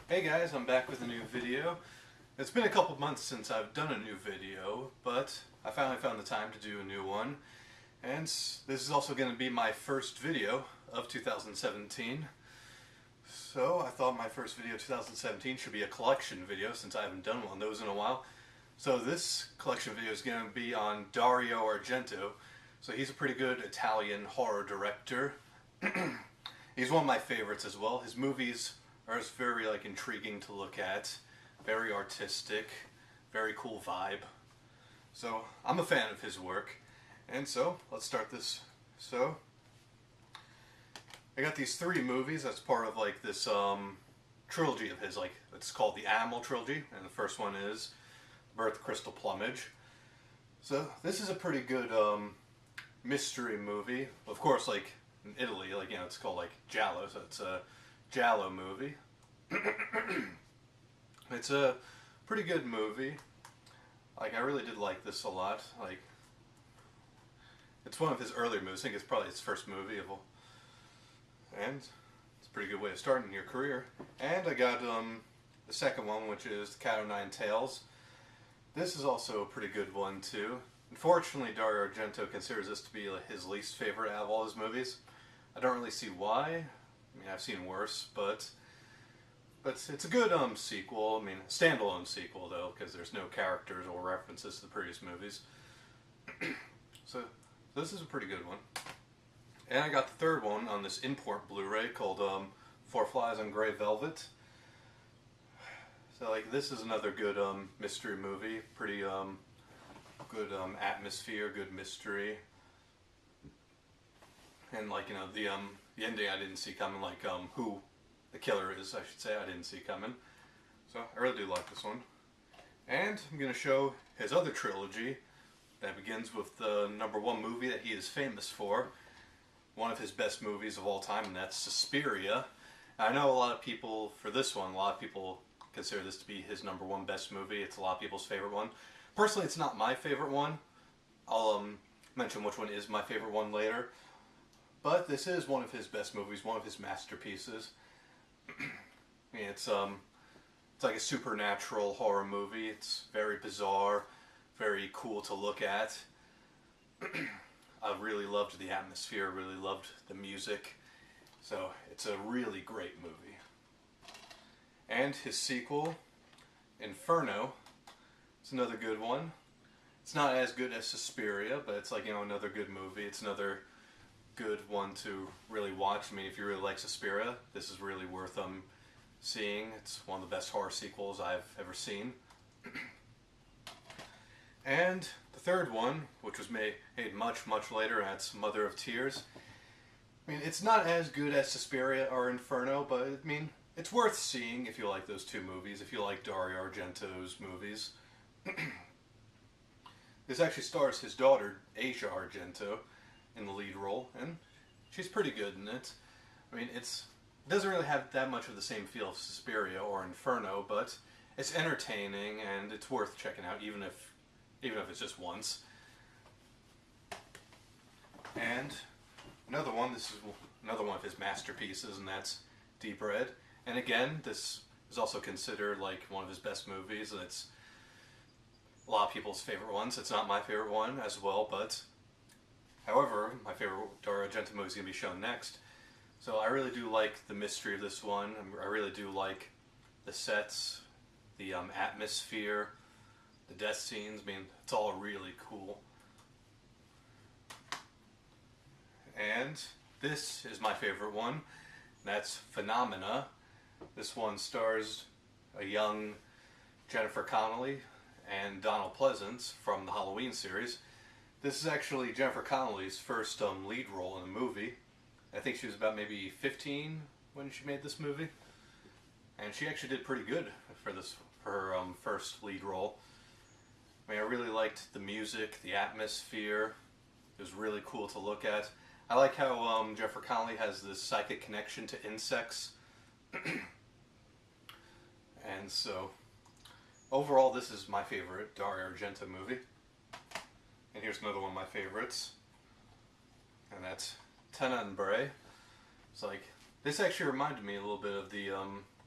Hey guys, I'm back with a new video. It's been a couple months since I've done a new video, but I finally found the time to do a new one. And this is also going to be my first video of 2017. So I thought my first video of 2017 should be a collection video since I haven't done one of those in a while. So this collection video is going to be on Dario Argento. So he's a pretty good Italian horror director. He's one of my favorites as well. His movies are just very intriguing to look at, very artistic, very cool vibe. So I'm a fan of his work, and so let's start this. So I got these three movies that's part of this trilogy of his. It's called the Animal Trilogy, and the first one is Birth Crystal Plumage. So this is a pretty good mystery movie. Of course, in Italy, it's called Giallo, so it's a Giallo movie. It's a pretty good movie. I really did like this a lot. It's one of his earlier movies. I think it's probably his first movie of all. And it's a pretty good way of starting your career. And I got the second one, which is Cat o' Nine Tails. This is also a pretty good one too. Unfortunately, Dario Argento considers this to be his least favorite out of all his movies. I don't really see why. I mean, I've seen worse, but it's a good sequel. I mean, standalone sequel though, because there's no characters or references to the previous movies. so this is a pretty good one. And I got the third one on this import Blu-ray called Four Flies on Grey Velvet. So this is another good mystery movie. Pretty good atmosphere, good mystery. And the ending I didn't see coming, who the killer is, I should say, I didn't see coming. So I really do like this one. And I'm going to show his other trilogy that begins with the #1 movie that he is famous for. One of his best movies of all time, and that's Suspiria. I know a lot of people, for this one, a lot of people consider this to be his #1 best movie. It's a lot of people's favorite one. Personally, it's not my favorite one. I'll mention which one is my favorite one later. But this is one of his best movies, one of his masterpieces. I mean, it's like a supernatural horror movie. It's very bizarre, very cool to look at. I really loved the atmosphere, really loved the music. So it's a really great movie. And his sequel, Inferno, it's another good one. It's not as good as Suspiria, but it's another good movie. It's another good one to really watch. I mean, if you really like Suspiria, this is really worth seeing. It's one of the best horror sequels I've ever seen. And the third one, which was made much, much later, and that's Mother of Tears. I mean, it's not as good as Suspiria or Inferno, but I mean, it's worth seeing if you like those two movies, if you like Dario Argento's movies. This actually stars his daughter, Asia Argento, in the lead role, and she's pretty good in it. I mean, it doesn't really have that much of the same feel of Suspiria or Inferno, but it's entertaining and it's worth checking out, even if it's just once. And another one, this is another one of his masterpieces, and that's Deep Red. And again, this is also considered one of his best movies, and it's a lot of people's favorite ones. It's not my favorite one as well, but however, my favorite Dario Argento movie is going to be shown next. So I really do like the mystery of this one. I really do like the sets, the atmosphere, the death scenes. I mean, it's all really cool. And this is my favorite one. That's Phenomena. This one stars a young Jennifer Connelly and Donald Pleasence from the Halloween series. This is actually Jennifer Connelly's first lead role in a movie. I think she was about maybe 15 when she made this movie. And she actually did pretty good for her first lead role. I mean, I really liked the music, the atmosphere. It was really cool to look at. I like how Jennifer Connelly has this psychic connection to insects. And so, overall, this is my favorite Dario Argento movie. And here's another one of my favorites. And that's Tenebrae. It's this actually reminded me a little bit of the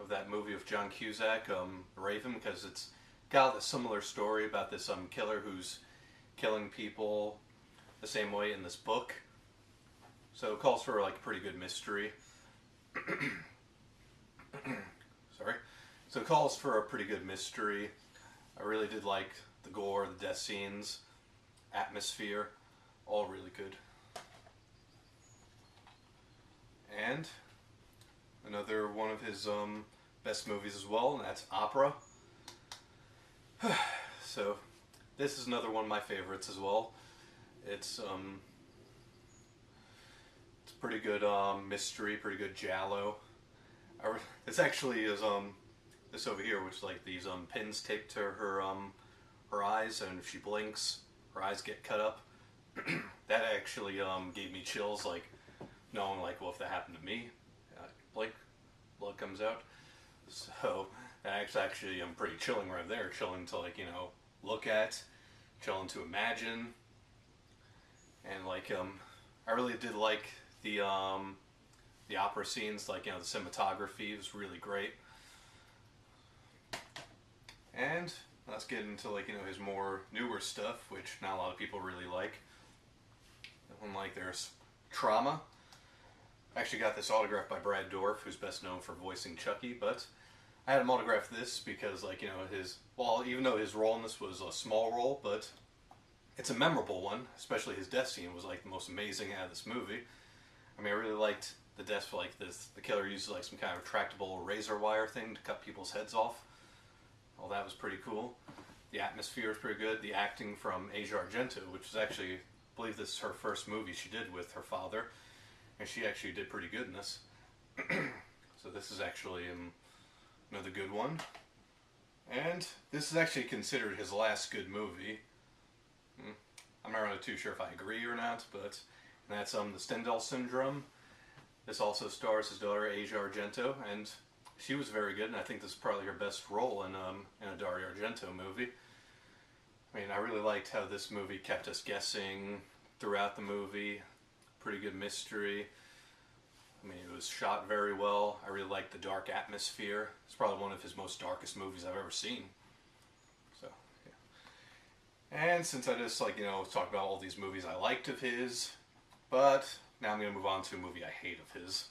of that movie with John Cusack, Raven, because it's got a similar story about this killer who's killing people the same way in this book. So it calls for like a pretty good mystery. Sorry. So it calls for a pretty good mystery. I really did like the gore, the death scenes, atmosphere, all really good. And another one of his best movies as well, and that's Opera. So this is another one of my favorites as well. It's pretty good mystery, pretty good giallo. It's actually is this over here, which is like these pins taped to her her eyes, and if she blinks, her eyes get cut up. That actually gave me chills, like knowing like, well, if that happened to me, blink, blood comes out. So that's actually pretty chilling right there. Chilling to like, you know, look at, chilling to imagine, and like I really did like the opera scenes, like, you know, the cinematography was really great. And let's get into like, you know, his more newer stuff, which not a lot of people really like. One like there's Trauma. I actually got this autographed by Brad Dourif, who's best known for voicing Chucky, but I had him autograph this because, like, you know, well, even though his role in this was a small role, but it's a memorable one, especially his death scene was like the most amazing out of this movie. I mean, I really liked the death, like this, the killer uses like some kind of retractable razor wire thing to cut people's heads off. Well, that was pretty cool. The atmosphere is pretty good. The acting from Dario Argento, which is actually, I believe this is her first movie she did with her father, and she actually did pretty good in this. So this is actually another good one. And this is actually considered his last good movie. I'm not really too sure if I agree or not, but that's the Stendhal Syndrome. This also stars his daughter Dario Argento, and she was very good, and I think this is probably her best role in a Dario Argento movie. I mean, I really liked how this movie kept us guessing throughout the movie. Pretty good mystery. I mean, it was shot very well. I really liked the dark atmosphere. It's probably one of his most darkest movies I've ever seen. So, yeah. And since I just, like, you know, talked about all these movies I liked of his, but now I'm going to move on to a movie I hate of his.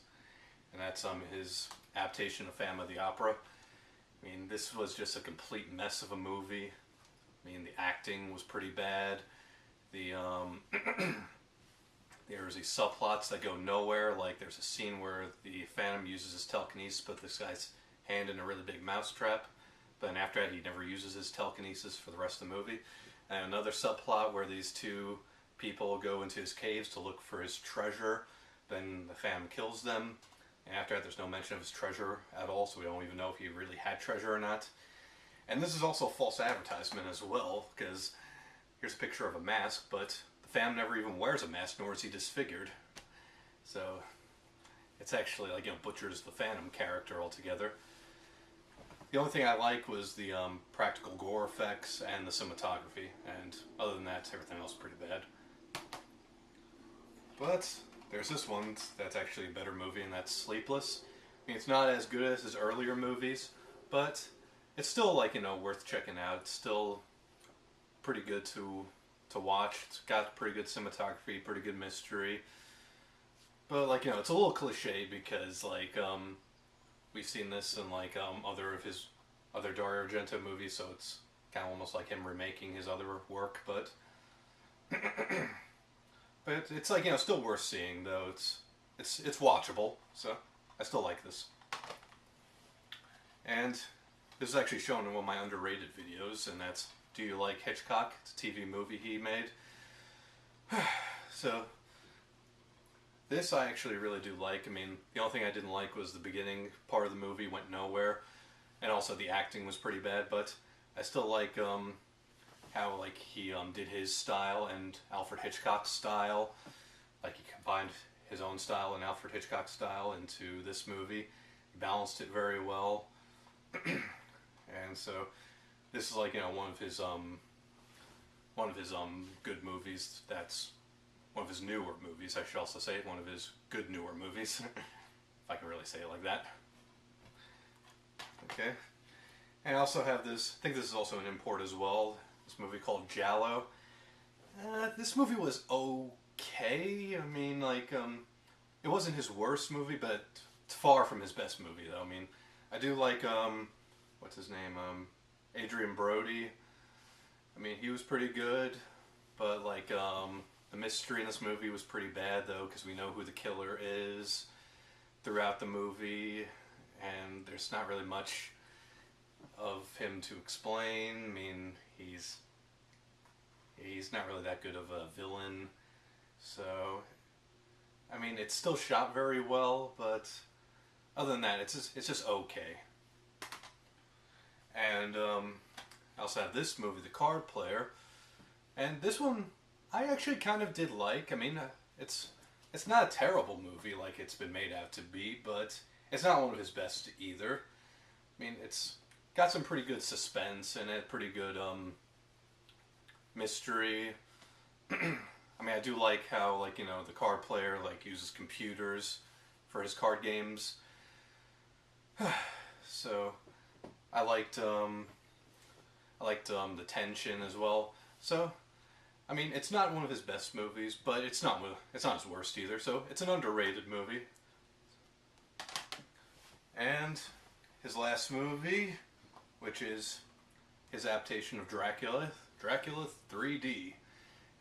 And that's his adaptation of Phantom of the Opera. I mean, this was just a complete mess of a movie. I mean, the acting was pretty bad. The there's these subplots that go nowhere. Like, there's a scene where the Phantom uses his telekinesis, put this guy's hand in a really big mousetrap. But then after that, he never uses his telekinesis for the rest of the movie. And another subplot where these two people go into his caves to look for his treasure. Then the Phantom kills them. And after that, there's no mention of his treasure at all, so we don't even know if he really had treasure or not. And this is also false advertisement as well, because here's a picture of a mask, but the Phantom never even wears a mask, nor is he disfigured. So it's actually, like, you know, butchers the Phantom character altogether. The only thing I like was the practical gore effects and the cinematography, and other than that, everything else is pretty bad. But there's this one that's actually a better movie, and that's Sleepless. I mean, it's not as good as his earlier movies, but it's still, like, you know, worth checking out. It's still pretty good to watch. It's got pretty good cinematography, pretty good mystery. But, like, you know, it's a little cliche because, like, we've seen this in, like, other of his other Dario Argento movies, so it's kind of almost like him remaking his other work, but but it's, like, you know, still worth seeing, though. It's watchable, so I still like this. And this is actually shown in one of my underrated videos, and that's Do You Like Hitchcock? It's a TV movie he made. So this I actually really do like. I mean, the only thing I didn't like was the beginning part of the movie went nowhere, and also the acting was pretty bad, but I still like how, like, he did his style and Alfred Hitchcock's style. Like, he combined his own style and Alfred Hitchcock's style into this movie. He balanced it very well. And so this is, like, you know, one of his good movies. That's one of his newer movies, I should also say. One of his good newer movies, if I can really say it like that. Okay. And I also have this, I think this is also an import as well, this movie called Giallo. This movie was okay. I mean, like, it wasn't his worst movie, but it's far from his best movie, though. I mean, I do like, what's his name? Adrian Brody. I mean, he was pretty good, but, like, the mystery in this movie was pretty bad, though, because we know who the killer is throughout the movie, and there's not really much of him to explain. I mean, he's not really that good of a villain, so I mean, it's still shot very well, but other than that, it's just okay. And I also have this movie, The Card Player, and this one I actually kind of did like. I mean, it's not a terrible movie like it's been made out to be, but it's not one of his best either. I mean, it's got some pretty good suspense in it, pretty good mystery. I mean, I do like how, like, you know, the card player, like, uses computers for his card games. So I liked the tension as well. So I mean, it's not one of his best movies, but it's not his worst either. So it's an underrated movie. And his last movie, which is his adaptation of Dracula 3D.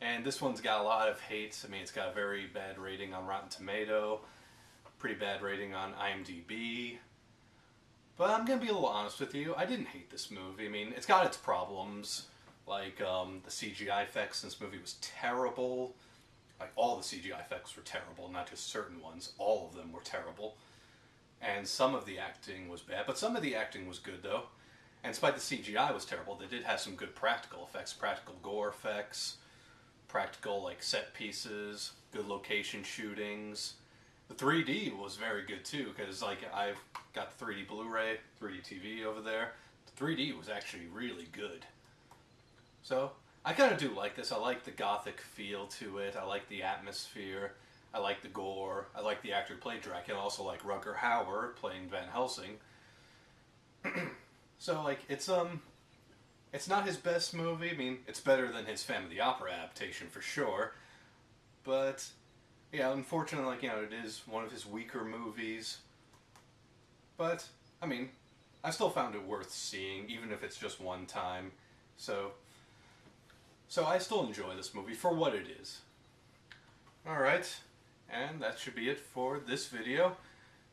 And this one's got a lot of hate. I mean, it's got a very bad rating on Rotten Tomato, pretty bad rating on IMDb. But I'm going to be a little honest with you, I didn't hate this movie. I mean, it's got its problems. Like, the CGI effects in this movie was terrible. Like, all the CGI effects were terrible, not just certain ones. All of them were terrible. And some of the acting was bad, but some of the acting was good, though. And despite the CGI was terrible, they did have some good practical effects, practical gore effects, practical, like, set pieces, good location shootings. The 3D was very good, too, because, like, I've got the 3D Blu-ray, 3D TV over there. The 3D was actually really good. So, I kind of do like this. I like the gothic feel to it. I like the atmosphere. I like the gore. I like the actor who played Dracula. I also like Rutger Hauer playing Van Helsing. So, like, it's not his best movie. I mean, it's better than his Phantom of the Opera adaptation for sure. But, yeah, unfortunately, like, you know, it is one of his weaker movies. But, I mean, I still found it worth seeing, even if it's just one time. So I still enjoy this movie for what it is. Alright, and that should be it for this video.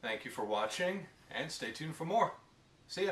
Thank you for watching, and stay tuned for more. See ya!